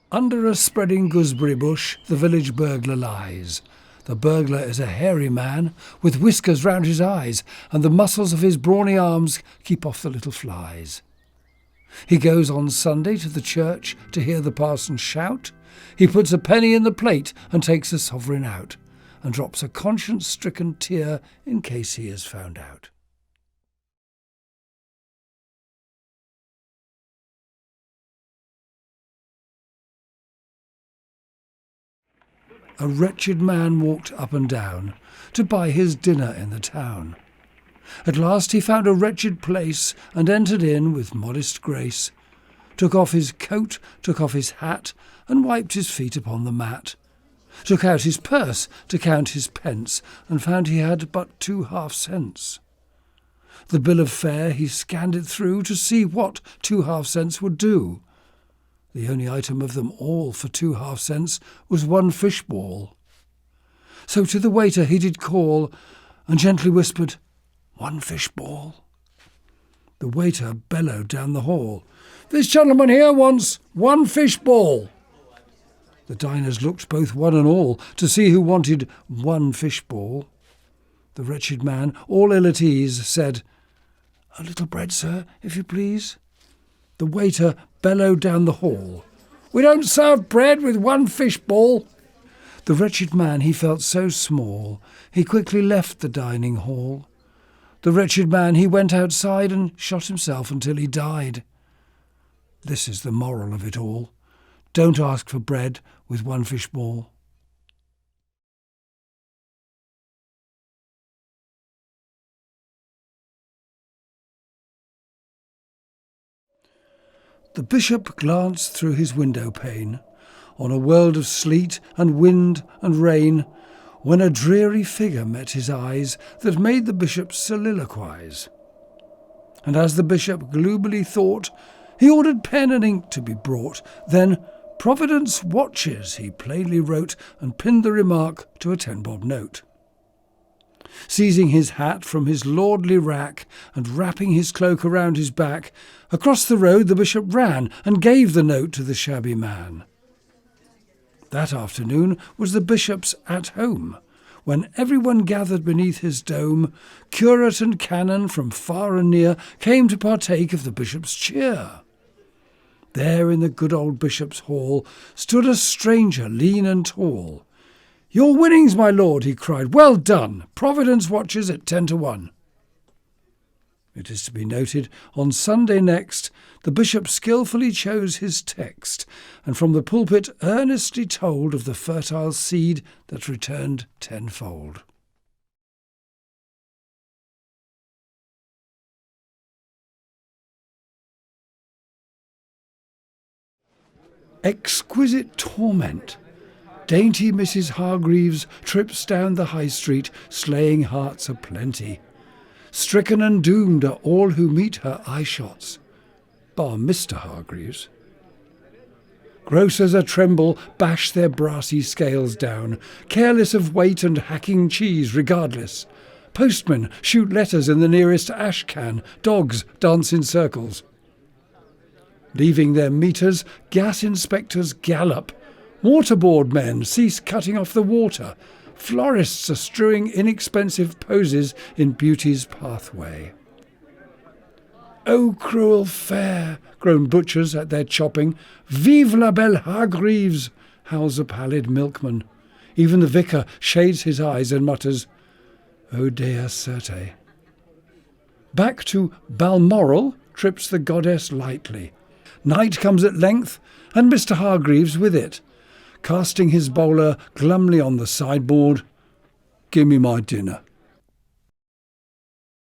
Under a spreading gooseberry bush the village burglar lies. The burglar is a hairy man with whiskers round his eyes, and the muscles of his brawny arms keep off the little flies. He goes on Sunday to the church to hear the parson shout. He puts a penny in the plate and takes a sovereign out, and drops a conscience-stricken tear in case he is found out. A wretched man walked up and down to buy his dinner in the town. At last he found a wretched place and entered in with modest grace, took off his coat, took off his hat, and wiped his feet upon the mat, took out his purse to count his pence, and found he had but 2 half-cents. The bill of fare he scanned it through to see what 2 half-cents would do. The only item of them all for 2 half-cents was 1 fish-ball. So to the waiter he did call, and gently whispered, 1 fish-ball. The waiter bellowed down the hall, "This gentleman here wants 1 fish-ball." The diners looked both one and all to see who wanted 1 fish-ball. The wretched man, all ill at ease, said, "A little bread, sir, if you please." The waiter bellowed down the hall, "We don't serve bread with 1 fish-ball." The wretched man, he felt so small, he quickly left the dining hall. The wretched man, he went outside and shot himself until he died. This is the moral of it all. Don't ask for bread with 1 fish-ball. The bishop glanced through his window pane on a world of sleet and wind and rain, when a dreary figure met his eyes that made the bishop soliloquize. And as the bishop gloomily thought, he ordered pen and ink to be brought. Then, "Providence watches," he plainly wrote, and pinned the remark to a 10-bob note. Seizing his hat from his lordly rack and wrapping his cloak around his back, across the road the bishop ran and gave the note to the shabby man. That afternoon was the bishop's at home, when everyone gathered beneath his dome. Curate and canon from far and near came to partake of the bishop's cheer. There in the good old bishop's hall stood a stranger, lean and tall. "Your winnings, my lord," he cried, "well done! Providence watches at 10 to 1. It is to be noted, on Sunday next, the bishop skilfully chose his text, and from the pulpit earnestly told of the fertile seed that returned tenfold. Exquisite torment. Dainty Mrs. Hargreaves trips down the high street, slaying hearts aplenty. Stricken and doomed are all who meet her eye-shots, bar Mr. Hargreaves. Grocers a-tremble bash their brassy scales down, careless of weight and hacking cheese regardless. Postmen shoot letters in the nearest ash-can, dogs dance in circles. Leaving their meters, gas inspectors gallop. Waterboard men cease cutting off the water. Florists are strewing inexpensive posies in beauty's pathway. "Oh, cruel fare!" groan butchers at their chopping. "Vive la belle Hargreaves!" howls a pallid milkman. Even the vicar shades his eyes and mutters, "O Dea certe." Back to Balmoral trips the goddess lightly. Night comes at length, and Mr. Hargreaves with it, casting his bowler glumly on the sideboard. "Give me my dinner."